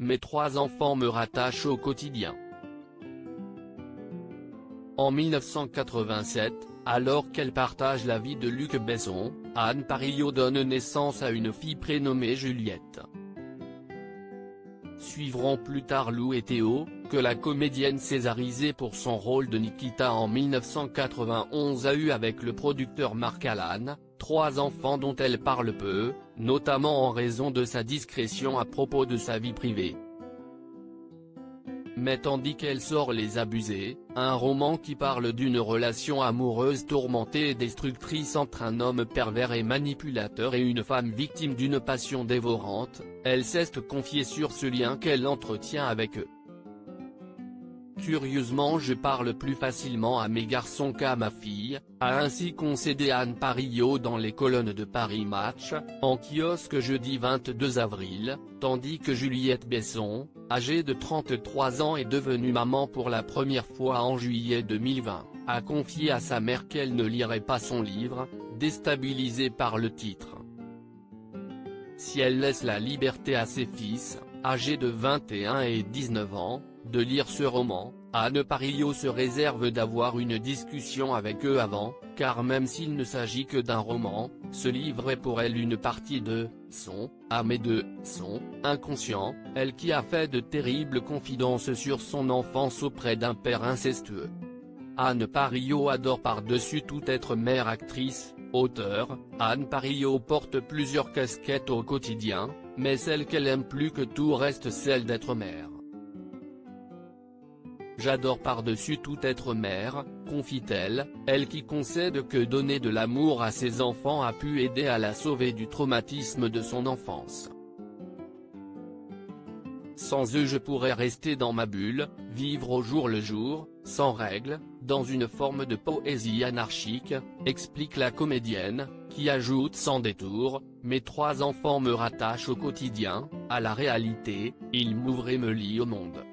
mes 3 enfants me rattachent au quotidien. En 1987, alors qu'elle partage la vie de Luc Besson, Anne Parillot donne naissance à une fille prénommée Juliette. Suivront plus tard Lou et Théo, que la comédienne césarisée pour son rôle de Nikita en 1991 a eu avec le producteur Marc Allan, 3 enfants dont elle parle peu, notamment en raison de sa discrétion à propos de sa vie privée. Mais tandis qu'elle sort Les Abusés, un roman qui parle d'une relation amoureuse tourmentée et destructrice entre un homme pervers et manipulateur et une femme victime d'une passion dévorante, elle cesse de confier sur ce lien qu'elle entretient avec eux. Curieusement, je parle plus facilement à mes garçons qu'à ma fille, a ainsi concédé Anne Parillot dans les colonnes de Paris Match, en kiosque jeudi 22 avril, tandis que Juliette Besson, âgée de 33 ans et devenue maman pour la première fois en juillet 2020, a confié à sa mère qu'elle ne lirait pas son livre, déstabilisée par le titre. Si elle laisse la liberté à ses fils, âgés de 21 et 19 ans, de lire ce roman, Anne Parillot se réserve d'avoir une discussion avec eux avant, car même s'il ne s'agit que d'un roman, ce livre est pour elle une partie de son âme et de son inconscient, elle qui a fait de terribles confidences sur son enfance auprès d'un père incestueux. Anne Parillot adore par-dessus tout être mère, actrice, auteure. Anne Parillot porte plusieurs casquettes au quotidien, mais celle qu'elle aime plus que tout reste celle d'être mère. J'adore par-dessus tout être mère, confie-t-elle, elle qui concède que donner de l'amour à ses enfants a pu aider à la sauver du traumatisme de son enfance. Sans eux je pourrais rester dans ma bulle, vivre au jour le jour, sans règles, dans une forme de poésie anarchique, explique la comédienne, qui ajoute sans détour, mes 3 enfants me rattachent au quotidien, à la réalité, ils m'ouvrent et me lient au monde.